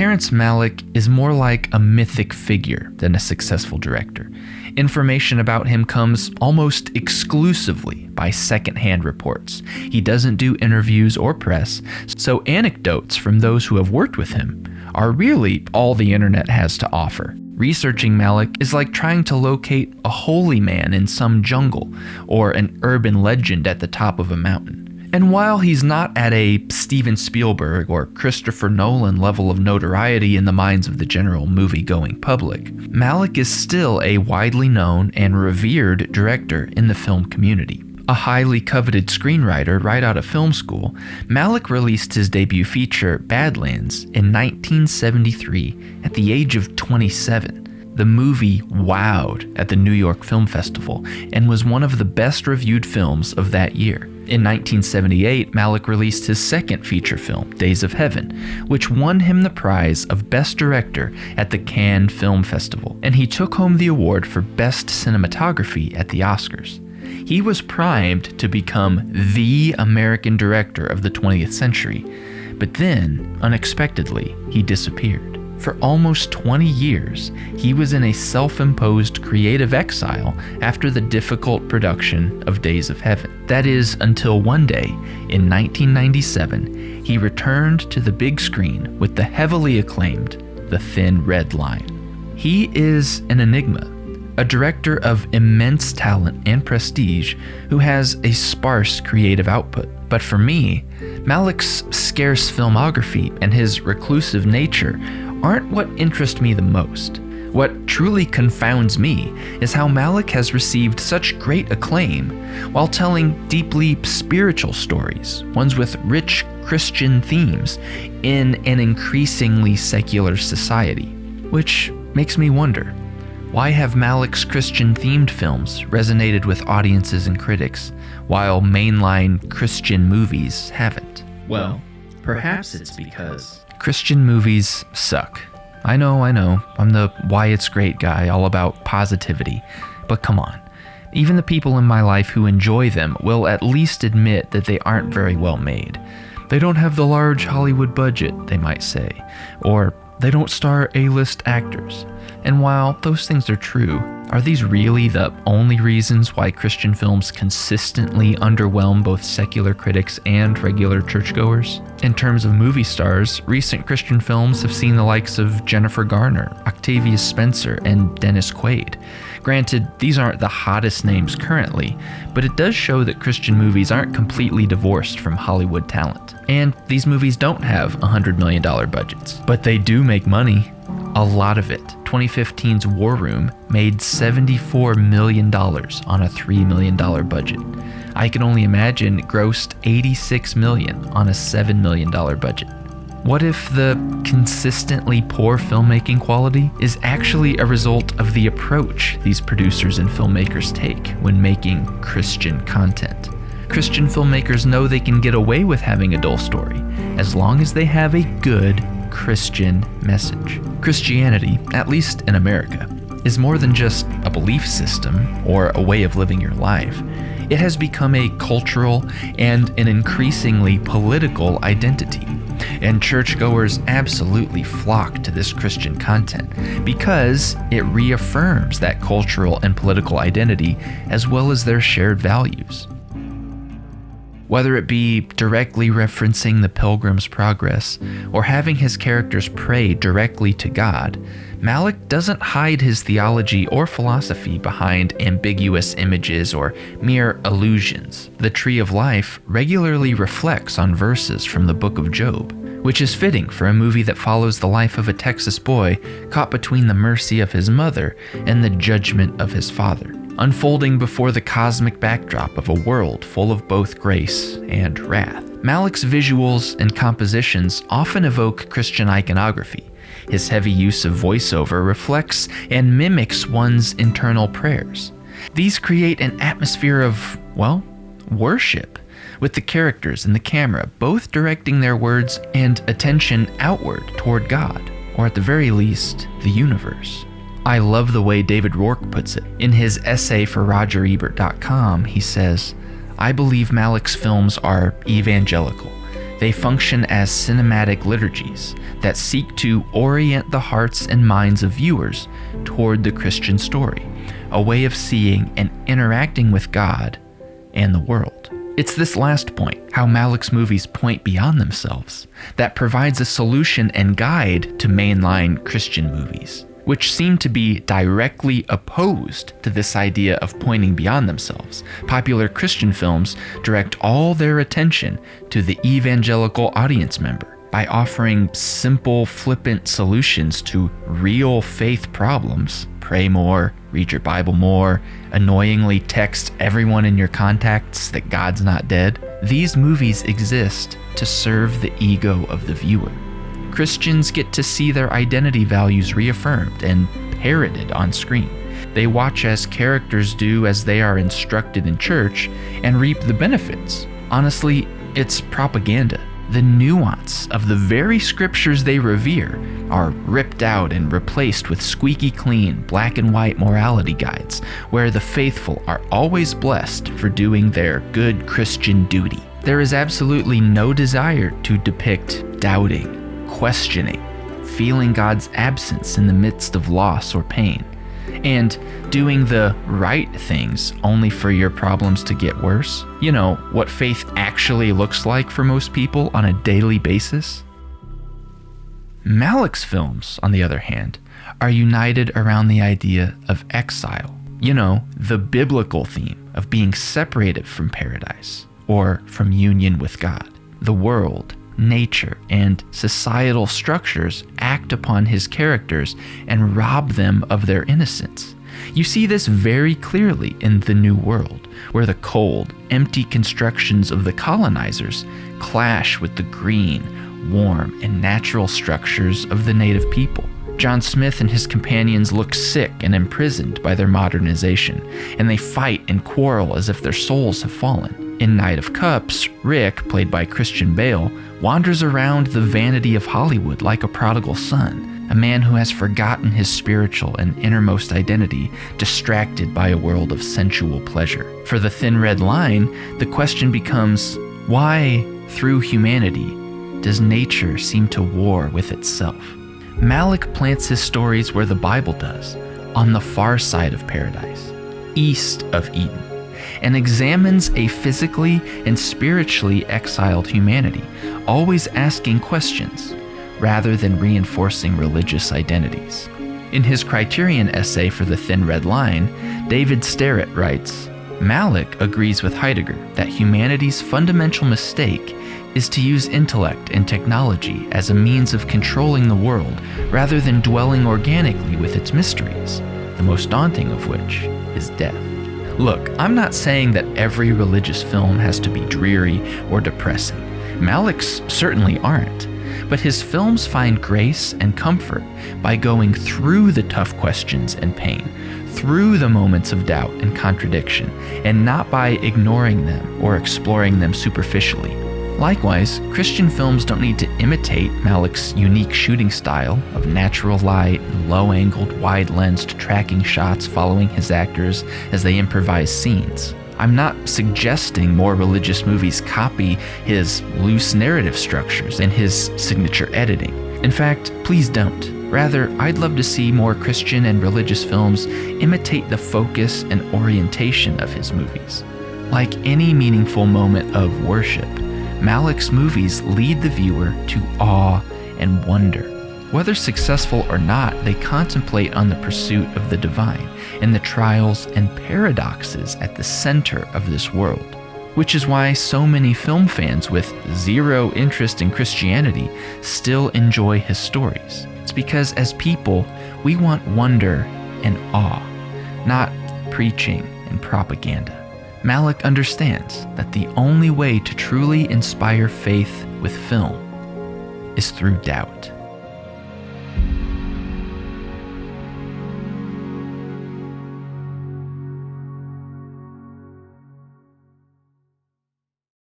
Terrence Malick is more like a mythic figure than a successful director. Information about him comes almost exclusively by secondhand reports. He doesn't do interviews or press, so anecdotes from those who have worked with him are really all the internet has to offer. Researching Malick is like trying to locate a holy man in some jungle or an urban legend at the top of a mountain. And while he's not at a Steven Spielberg or Christopher Nolan level of notoriety in the minds of the general movie-going public, Malick is still a widely known and revered director in the film community. A highly coveted screenwriter right out of film school, Malick released his debut feature, Badlands, in 1973 at the age of 27. The movie wowed at the New York Film Festival and was one of the best reviewed films of that year. In 1978, Malick released his second feature film, Days of Heaven, which won him the prize of Best Director at the Cannes Film Festival, and he took home the award for Best Cinematography at the Oscars. He was primed to become the American director of the 20th century, but then, unexpectedly, he disappeared. For almost 20 years, he was in a self-imposed creative exile after the difficult production of Days of Heaven. That is, until one day, in 1997, he returned to the big screen with the heavily acclaimed The Thin Red Line. He is an enigma, a director of immense talent and prestige who has a sparse creative output. But for me, Malick's scarce filmography and his reclusive nature aren't what interest me the most. What truly confounds me is how Malick has received such great acclaim while telling deeply spiritual stories, ones with rich Christian themes, in an increasingly secular society. Which makes me wonder, why have Malick's Christian-themed films resonated with audiences and critics, while mainline Christian movies haven't? Well, perhaps it's because Christian movies suck. I know, I'm the why it's great guy, all about positivity. But come on, even the people in my life who enjoy them will at least admit that they aren't very well made. They don't have the large Hollywood budget, they might say, or they don't star A-list actors. And while those things are true, are these really the only reasons why Christian films consistently underwhelm both secular critics and regular churchgoers? In terms of movie stars, recent Christian films have seen the likes of Jennifer Garner, Octavia Spencer, and Dennis Quaid. Granted, these aren't the hottest names currently, but it does show that Christian movies aren't completely divorced from Hollywood talent. And these movies don't have $100 million budgets, but they do make money. A lot of it. 2015's War Room made $74 million on a $3 million budget. I can only imagine it grossed $86 million on a $7 million budget. What if the consistently poor filmmaking quality is actually a result of the approach these producers and filmmakers take when making Christian content? Christian filmmakers know they can get away with having a dull story as long as they have a good Christian message. Christianity, at least in America, is more than just a belief system or a way of living your life. It has become a cultural and an increasingly political identity. And churchgoers absolutely flock to this Christian content because it reaffirms that cultural and political identity as well as their shared values. Whether it be directly referencing the Pilgrim's Progress or having his characters pray directly to God, Malick doesn't hide his theology or philosophy behind ambiguous images or mere allusions. The Tree of Life regularly reflects on verses from the Book of Job, which is fitting for a movie that follows the life of a Texas boy caught between the mercy of his mother and the judgment of his father, unfolding before the cosmic backdrop of a world full of both grace and wrath. Malick's visuals and compositions often evoke Christian iconography. His heavy use of voiceover reflects and mimics one's internal prayers. These create an atmosphere of, well, worship, with the characters and the camera both directing their words and attention outward toward God, or at the very least, the universe. I love the way David Rourke puts it. In his essay for RogerEbert.com, he says, "I believe Malick's films are evangelical. They function as cinematic liturgies that seek to orient the hearts and minds of viewers toward the Christian story, a way of seeing and interacting with God and the world. It's this last point, how Malick's movies point beyond themselves, that provides a solution and guide to mainline Christian movies, which seem to be directly opposed to this idea of pointing beyond themselves. Popular Christian films direct all their attention to the evangelical audience member by offering simple, flippant solutions to real faith problems. Pray more, read your Bible more, annoyingly text everyone in your contacts that God's not dead. These movies exist to serve the ego of the viewer. Christians get to see their identity values reaffirmed and parroted on screen. They watch as characters do as they are instructed in church and reap the benefits. Honestly, it's propaganda. The nuance of the very scriptures they revere are ripped out and replaced with squeaky clean black and white morality guides, where the faithful are always blessed for doing their good Christian duty. There is absolutely no desire to depict doubting, questioning, feeling God's absence in the midst of loss or pain, and doing the right things only for your problems to get worse. You know, what faith actually looks like for most people on a daily basis. Malick's films, on the other hand, are united around the idea of exile. You know, the biblical theme of being separated from paradise or from union with God. The world, nature, and societal structures act upon his characters and rob them of their innocence. You see this very clearly in The New World, where the cold, empty constructions of the colonizers clash with the green, warm, and natural structures of the native people. John Smith and his companions look sick and imprisoned by their modernization, and they fight and quarrel as if their souls have fallen. In Knight of Cups, Rick, played by Christian Bale, wanders around the vanity of Hollywood like a prodigal son, a man who has forgotten his spiritual and innermost identity, distracted by a world of sensual pleasure. For The Thin Red Line, the question becomes, why, through humanity, does nature seem to war with itself? Malick plants his stories where the Bible does, on the far side of paradise, east of Eden, and examines a physically and spiritually exiled humanity, always asking questions rather than reinforcing religious identities. In his Criterion essay for The Thin Red Line, David Sterrett writes, Malick agrees with Heidegger that humanity's fundamental mistake is to use intellect and technology as a means of controlling the world rather than dwelling organically with its mysteries, the most daunting of which is death. Look, I'm not saying that every religious film has to be dreary or depressing. Malick's certainly aren't. But his films find grace and comfort by going through the tough questions and pain, through the moments of doubt and contradiction, and not by ignoring them or exploring them superficially. Likewise, Christian films don't need to imitate Malick's unique shooting style of natural light, low-angled, wide-lensed tracking shots following his actors as they improvise scenes. I'm not suggesting more religious movies copy his loose narrative structures and his signature editing. In fact, please don't. Rather, I'd love to see more Christian and religious films imitate the focus and orientation of his movies. Like any meaningful moment of worship, Malick's movies lead the viewer to awe and wonder. Whether successful or not, they contemplate on the pursuit of the divine and the trials and paradoxes at the center of this world. Which is why so many film fans with zero interest in Christianity still enjoy his stories. It's because as people, we want wonder and awe, not preaching and propaganda. Malick understands that the only way to truly inspire faith with film is through doubt.